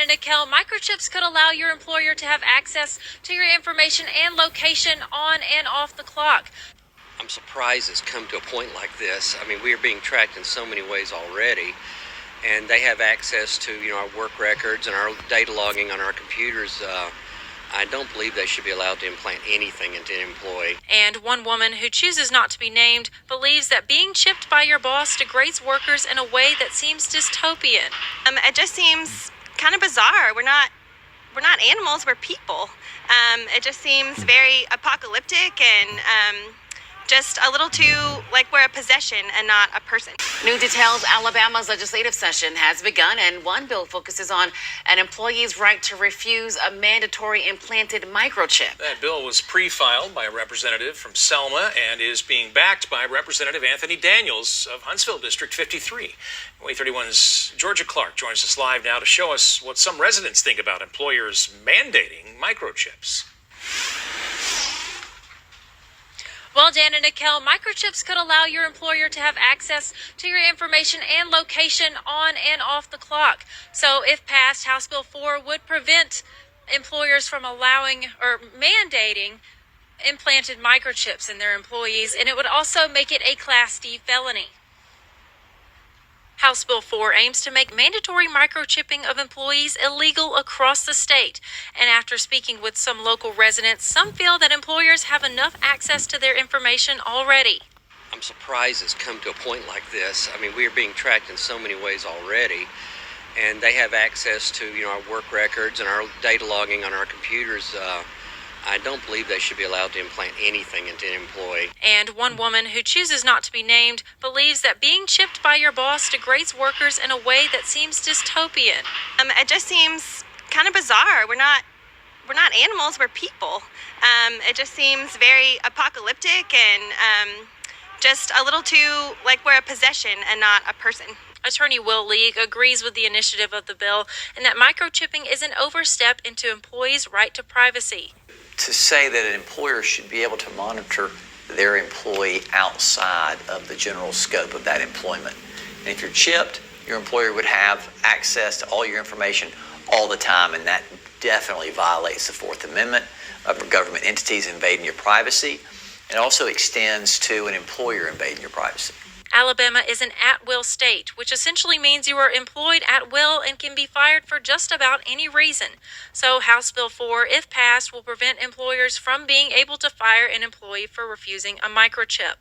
and Nikel, microchips could allow your employer to have access to your information and location on and off the clock. I'm surprised it's come to a point like this. I mean, we are being tracked in so many ways already, and they have access to, our work records and our data logging on our computers. I don't believe they should be allowed to implant anything into an employee. And one woman who chooses not to be named believes that being chipped by your boss degrades workers in a way that seems dystopian. It just seems kind of bizarre. We're not animals, we're people. It just seems very apocalyptic and just a little too like we're a possession and not a person. New details: Alabama's legislative session has begun, and one bill focuses on an employee's right to refuse a mandatory implanted microchip. That bill was pre-filed by a representative from Selma and is being backed by Representative Anthony Daniels of Huntsville District 53. WA31's Georgia Clark joins us live now to show us what some residents think about employers mandating microchips. Well, Dan and Nikel, microchips could allow your employer to have access to your information and location on and off the clock. So if passed, House Bill 4 would prevent employers from allowing or mandating implanted microchips in their employees, and it would also make it a Class D felony. House Bill 4 aims to make mandatory microchipping of employees illegal across the state. And after speaking with some local residents, some feel that employers have enough access to their information already. I'm surprised it's come to a point like this. I mean, we are being tracked in so many ways already, and they have access to, our work records and our data logging on our computers. I don't believe they should be allowed to implant anything into an employee. And one woman who chooses not to be named believes that being chipped by your boss degrades workers in a way that seems dystopian. It just seems kind of bizarre. We're not animals, we're people. It just seems very apocalyptic and just a little too like we're a possession and not a person. Attorney Will League agrees with the initiative of the bill and that microchipping is an overstep into employees' right to privacy. To say that an employer should be able to monitor their employee outside of the general scope of that employment. And if you're chipped, your employer would have access to all your information all the time, and that definitely violates the Fourth Amendment of government entities invading your privacy. It also extends to an employer invading your privacy. Alabama is an at-will state, which essentially means you are employed at will and can be fired for just about any reason. So House Bill 4, if passed, will prevent employers from being able to fire an employee for refusing a microchip.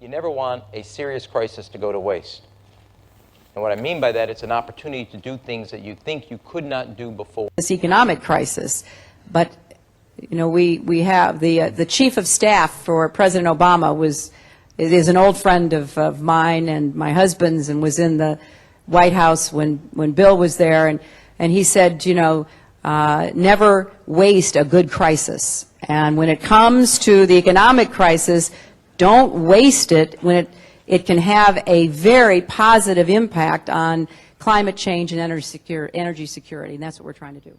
You never want a serious crisis to go to waste. And what I mean by that, it's an opportunity to do things that you think you could not do before. This economic crisis, but we have the chief of staff for President Obama is an old friend of mine and my husband's, and was in the White House when Bill was there, and he said, never waste a good crisis. And when it comes to the economic crisis, don't waste it when it can have a very positive impact on climate change and energy security, and that's what we're trying to do.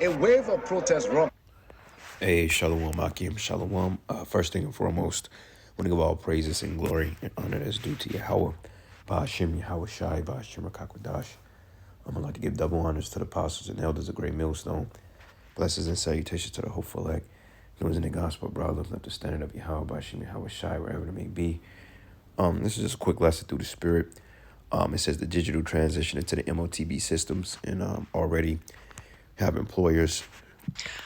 A wave of protest run. Hey, Shalom, Akim, Shalom. First thing and foremost, I want to give all praises and glory and honor that's due to Yahweh, Ba'ashem, Yahweh Shai, Ba'ashem, Rakakwadash. I'd like to give double honors to the apostles and elders of Great Millstone. Blessings and salutations to the hopeful elect, those in the gospel, brother, left the standard of Yahweh, Ba'ashem, Yahweh Shai, wherever it may be. This is just a quick lesson through the Spirit. It says the digital transition into the MOTB systems, and already have employers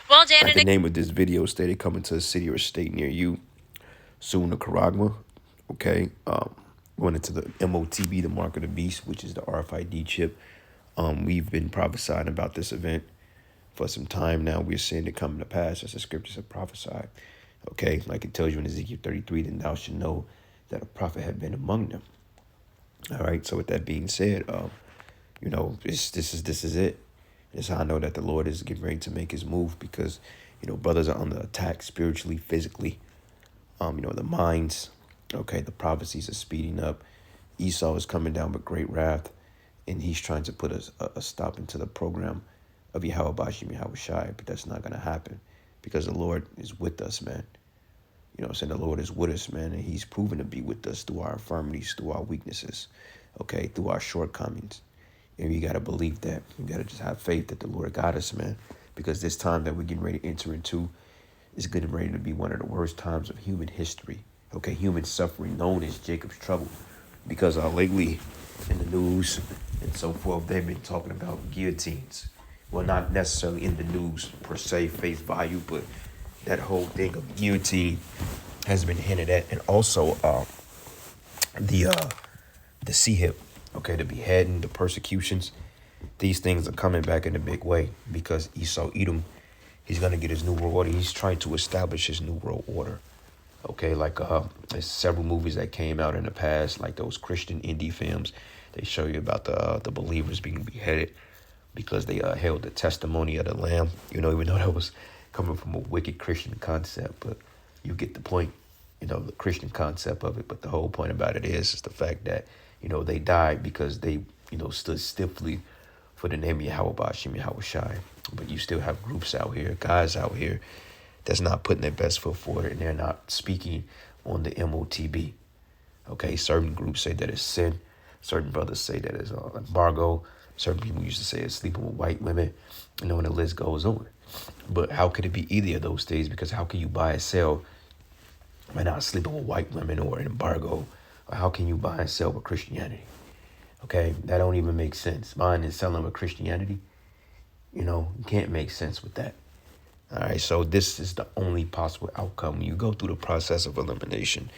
Well, Like Janet. the name of this video stated, coming to a city or state near you soon, to Caragma. Okay. Going into the MOTB, the mark of the beast, which is the RFID chip. We've been prophesying about this event for some time now. We're seeing it come to pass as the scriptures have prophesied. Okay, like it tells you in Ezekiel 33, then thou should know that a prophet had been among them. All right. So with that being said, this is it. It's how I know that the Lord is getting ready to make his move, because, brothers are under attack spiritually, physically. The minds. Okay, the prophecies are speeding up. Esau is coming down with great wrath, and he's trying to put a stop into the program of Yahweh Bashim Yahweh Shai, but that's not going to happen, because the Lord is with us, man. You know what I'm saying? The Lord is with us, man, and he's proven to be with us through our infirmities, through our weaknesses, okay, through our shortcomings. And you got to believe that. You got to just have faith that the Lord got us, man, because this time that we're getting ready to enter into is getting ready to be one of the worst times of human history, okay, human suffering, known as Jacob's trouble, because lately in the news and so forth, they've been talking about guillotines. Well, not necessarily in the news per se, face value, but that whole thing of guillotine has been hinted at, and also the sea hip, okay, the beheading, the persecutions. These things are coming back in a big way, because Esau Edom, he's gonna get his new world order. He's trying to establish his new world order. Okay, like there's several movies that came out in the past, like those Christian indie films. They show you about the believers being beheaded because they held the testimony of the Lamb. Even though that was coming from a wicked Christian concept, but you get the point. The Christian concept of it. But the whole point about it is the fact that they died because they stood stiffly for the name of Yahweh Bashim Yahweh Shai. But you still have groups out here, guys out here, that's not putting their best foot forward, and they're not speaking on the MOTB. Okay, certain groups say that it's sin. Certain brothers say that it's embargo. Certain people used to say it's sleeping with white women. And the list goes on. But how could it be either of those things? Because how can you buy and sell by not sleeping with white women or an embargo? Or how can you buy and sell with Christianity? Okay, that don't even make sense. Buying and selling with Christianity, you can't make sense with that. All right, so this is the only possible outcome. When you go through the process of elimination,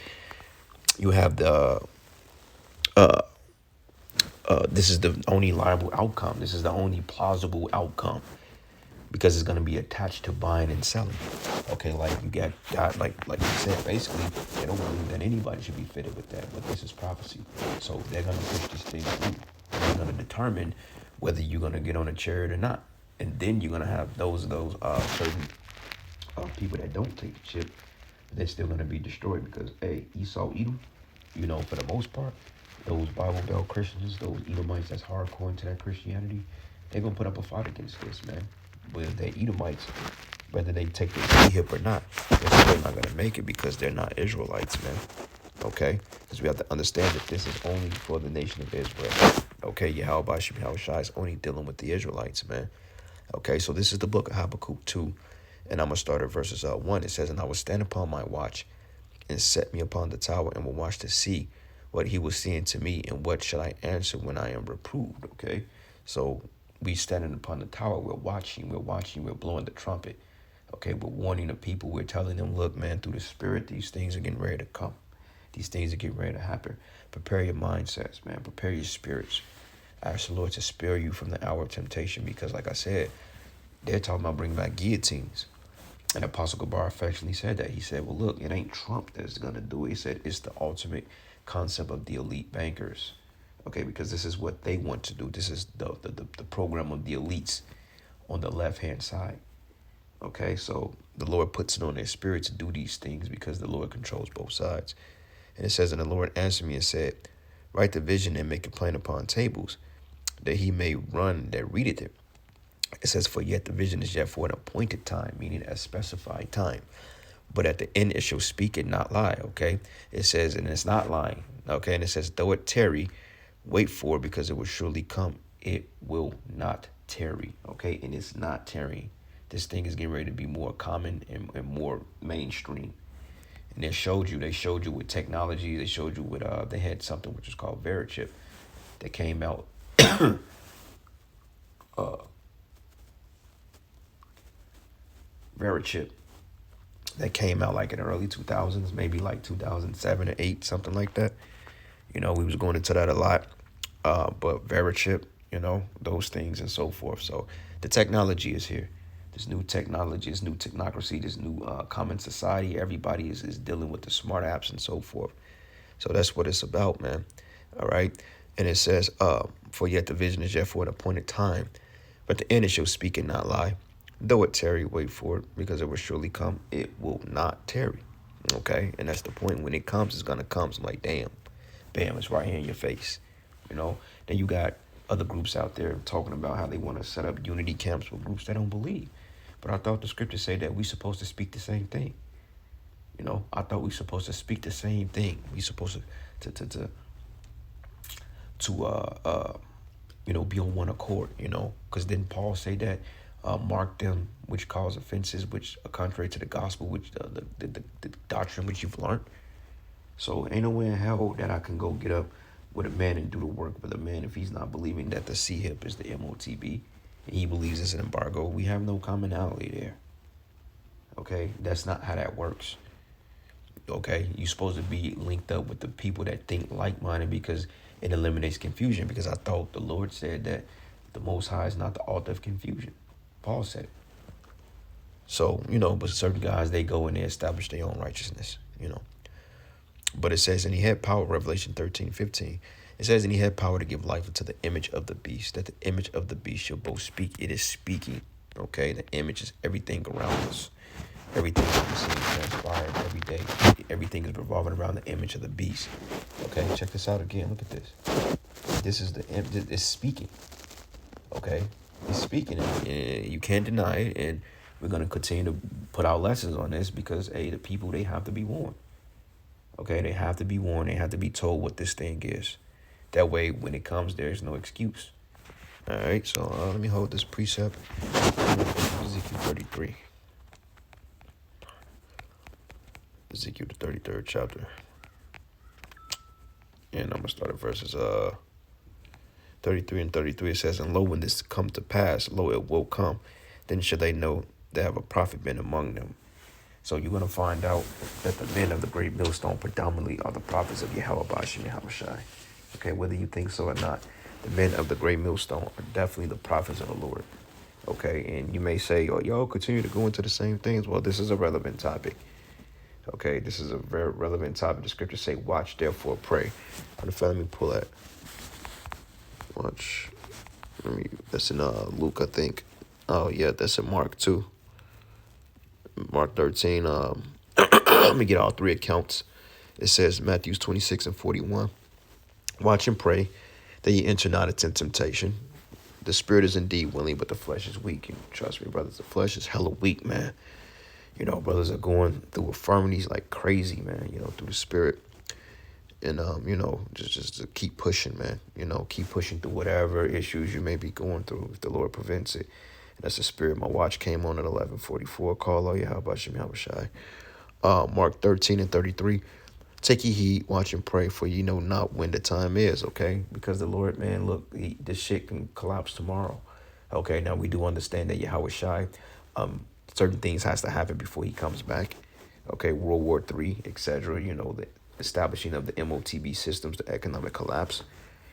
you have this is the only liable outcome. This is the only plausible outcome, because it's going to be attached to buying and selling. Okay, like you got God, like you said, basically, they don't believe that anybody should be fitted with that, but this is prophecy. So they're going to push this thing through. They're going to determine whether you're going to get on a chariot or not. And then you're going to have those certain people that don't take the chip. They're still going to be destroyed, because, hey, Esau, Edom, for the most part, those Bible Belt Christians, those Edomites that's hardcore into that Christianity, they're going to put up a fight against this, man. But they're Edomites, whether they take the C-hip or not, they're still not going to make it, because they're not Israelites, man. Okay? Because we have to understand that this is only for the nation of Israel. Okay? Yahweh Bashim Yahweh Shai is only dealing with the Israelites, man. Okay? So this is the book of Habakkuk 2. And I'm going to start at verses 1. It says, "And I will stand upon my watch, and set me upon the tower, and will watch to see what he was saying to me, and what shall I answer when I am reproved." Okay? So we standing upon the tower, we're watching, we're blowing the trumpet. Okay, we're warning the people, we're telling them, look, man, through the Spirit, these things are getting ready to come. These things are getting ready to happen. Prepare your mindsets, man. Prepare your spirits. Ask the Lord to spare you from the hour of temptation, because, like I said, they're talking about bringing back guillotines. And Apostle Gabar affectionately said that. He said, well, look, it ain't Trump that's going to do it. He said it's the ultimate concept of the elite bankers. Okay, because this is what they want to do. This is the program of the elites on the left-hand side. Okay, so the Lord puts it on their spirit to do these things, because the Lord controls both sides. And it says, "And the Lord answered me and said, write the vision and make it plain upon tables, that he may run that readeth it. It says, for yet the vision is yet for an appointed time," meaning a specified time. "But at the end it shall speak and not lie." Okay, it says, and it's not lying. Okay, and it says, "Though it tarry, wait for it, because it will surely come. It will not tarry." Okay, and it's not tarrying. This thing is getting ready to be more common and more mainstream. And they showed you with technology. They showed you with they had something which was called Verichip that came out. Verichip that came out like in the early 2000s, maybe like 2007 or 8, something like that. You know, we was going into that a lot. But Verichip, you know, those things and so forth. So the technology is here. This new technology, this new technocracy, this new common society. Everybody is dealing with the smart apps and so forth. So that's what it's about, man. All right. And it says, for yet the vision is yet for an appointed time, but the end it shall speak and not lie. Though it tarry, wait for it, because it will surely come. It will not tarry. Okay. And that's the point. When it comes, it's going to come. So I'm like, damn, bam, it's right here in your face. You know, then you got other groups out there talking about how they want to set up unity camps with groups they don't believe. But I thought the scriptures say that we supposed to speak the same thing. You know, I thought we supposed to speak the same thing. We supposed to you know, be on one accord, you know, because didn't Paul say that mark them which cause offenses, which are contrary to the gospel, which the doctrine which you've learned. So ain't nowhere in hell that I can go get up with a man and do the work with a man if he's not believing that the C-hip is the MOTB and he believes it's an embargo. We have no commonality there. Okay, that's not how that works. Okay, you're supposed to be linked up with the people that think like-minded because it eliminates confusion. Because I thought the Lord said that the Most High is not the author of confusion. Paul said it. So, you know, but certain guys, they go and they establish their own righteousness, you know. But it says, and he had power, Revelation 13:15. It says, and he had power to give life unto the image of the beast, that the image of the beast shall both speak. It is speaking, okay? The image is everything around us. Everything that we see transpiring every day. Everything is revolving around the image of the beast. Okay, check this out again. Look at this. This is it's speaking. Okay, it's speaking, and you can't deny it. And we're gonna continue to put out lessons on this because the people, they have to be warned. Okay, they have to be warned. They have to be told what this thing is. That way, when it comes, there's no excuse. All right, so let me hold this precept. Ezekiel 33. Ezekiel the 33rd chapter. And I'm going to start at verses 33 and 33. It says, and lo, when this come to pass, lo, it will come. Then shall they know there have a prophet been among them. So you're going to find out that the men of the great millstone predominantly are the prophets of Yahweh Bashim Yahushai. Okay, whether you think so or not, the men of the great millstone are definitely the prophets of the Lord. Okay, and you may say, oh, y'all continue to go into the same things. Well, this is a relevant topic. Okay, this is a very relevant topic. The scriptures say, watch, therefore, pray. Let me pull that. Watch. That's in Luke, I think. Oh, yeah, that's in Mark, too. Mark 13. Let me get all three accounts. It says, Matthew 26 and 41. Watch and pray that ye enter not into temptation. The spirit is indeed willing, but the flesh is weak. And trust me, brothers, the flesh is hella weak, man. You know, brothers are going through infirmities like crazy, man, you know, through the spirit. And, you know, just to keep pushing, man. You know, keep pushing through whatever issues you may be going through if the Lord prevents it. And that's the spirit. My watch came on at 11:44. Call all Yahweh Bashim Yahushai. Mark 13 and 33. Take ye heed, watch and pray, for ye know not when the time is, okay? Because the Lord, man, look, this shit can collapse tomorrow. Okay, now we do understand that Yahweh Shai, certain things has to happen before he comes back. Okay, World War III, etc. You know, the establishing of the MOTB systems, the economic collapse,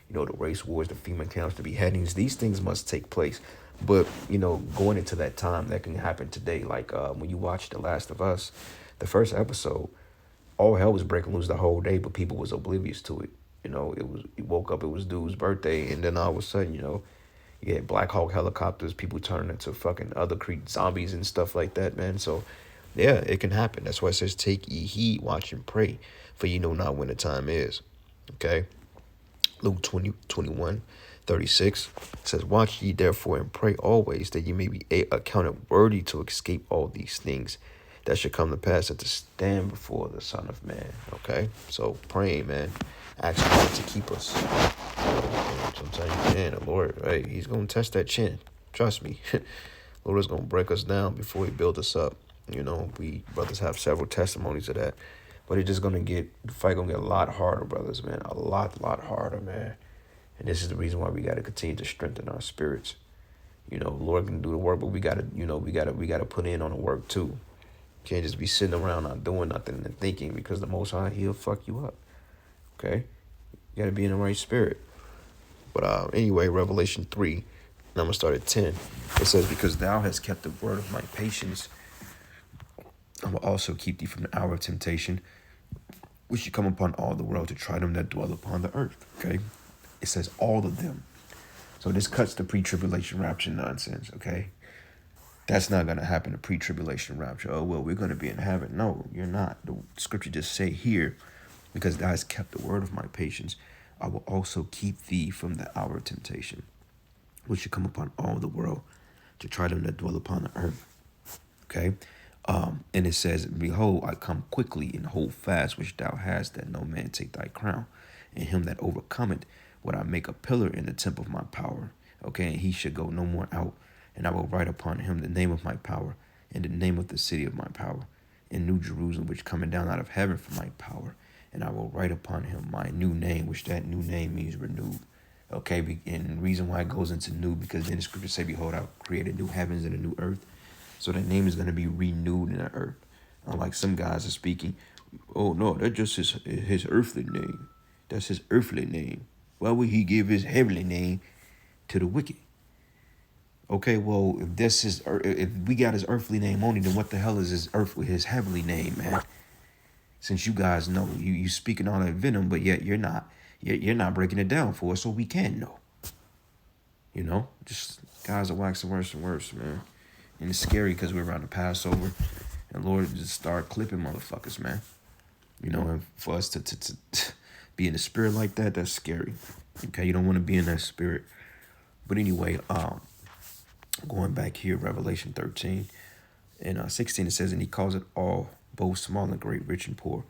you know, the race wars, the FEMA camps, the beheadings. These things must take place. But, you know, going into that time, that can happen today. Like when you watch The Last of Us, the first episode, all hell was breaking loose the whole day, but people was oblivious to it. You know, you woke up, it was dude's birthday, and then all of a sudden, you know, you had Black Hawk helicopters, people turning into fucking other Creed zombies and stuff like that, man. So, yeah, it can happen. That's why it says, take ye heed, watch and pray, for ye know not when the time is. Okay? Luke 21:36 says, watch ye therefore and pray always, that ye may be accounted worthy to escape all these things that should come to pass and to stand before the Son of Man. Okay? So, praying, man. Ask God to keep us. Sometimes, man, the Lord, right, he's going to test that chin. Trust me. Lord is going to break us down before he build us up. You know, we brothers have several testimonies of that. But it's just going to get, the fight going to get a lot harder, brothers, man. A lot harder, man. And this is the reason why we got to continue to strengthen our spirits. You know, Lord can do the work, but we gotta, we gotta put in on the work too. Can't just be sitting around not doing nothing and thinking, because the Most High, He'll fuck you up. Okay, you gotta be in the right spirit. But anyway, Revelation 3, and I'm gonna start at 10. It says, "Because thou hast kept the word of my patience, I will also keep thee from the hour of temptation, which should come upon all the world to try them that dwell upon the earth." Okay, it says all of them. So this cuts the pre-tribulation rapture nonsense. Okay, that's not gonna happen. The pre-tribulation rapture. Oh well, we're gonna be in heaven. No, you're not. The scripture just say here, "Because thou hast kept the word of my patience, I will also keep thee from the hour of temptation, which should come upon all the world to try them that dwell upon the earth." Okay. And it says, "Behold, I come quickly, and hold fast which thou hast, that no man take thy crown. And him that overcometh would I make a pillar in the temple of my power. Okay, and he should go no more out. And I will write upon him the name of my power, and the name of the city of my power, in New Jerusalem, which cometh down out of heaven from my power. And I will write upon him my new name," which that new name means renewed. Okay, and the reason why it goes into new, because then the scriptures say, "Behold, I created new heavens and a new earth." So that name is going to be renewed in the earth. Unlike some guys are speaking, "Oh no, that's just his earthly name. That's his earthly name. Why would he give his heavenly name to the wicked?" Okay, well, if we got his earthly name only, then what the hell is his heavenly name, man? Since you guys know, you speaking all that venom, but yet you're not breaking it down for us so we can know. You know, just guys are waxing worse and worse, man. And it's scary because we're around the Passover, and Lord just start clipping motherfuckers, man. You know, and for us to be in the spirit like that, that's scary. Okay, you don't want to be in that spirit. But anyway, going back here, Revelation 13 and 16, it says, "And he calls it all, both small and great, rich and poor,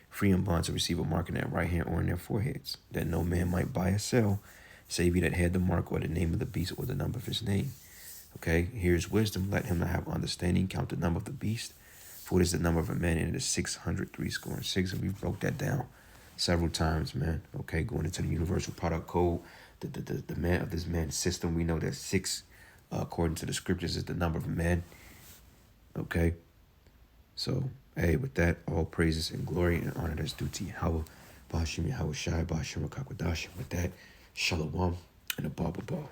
free and bond, to receive a mark in their right hand or in their foreheads, that no man might buy or sell, save he that had the mark or the name of the beast or the number of his name." Okay, here's wisdom. "Let him that have understanding count the number of the beast, for it is the number of a man, and it is 666. And we broke that down several times, man. Okay, going into the universal product code, the man of this man's system, we know that 6, according to the scriptures, is the number of a man. Okay, so hey, with that, all praises and glory and honor that's due to Yahweh, Bashim Yahweh Shai, Bashim Kakwadash. With that, Shalom and a Baba Ball.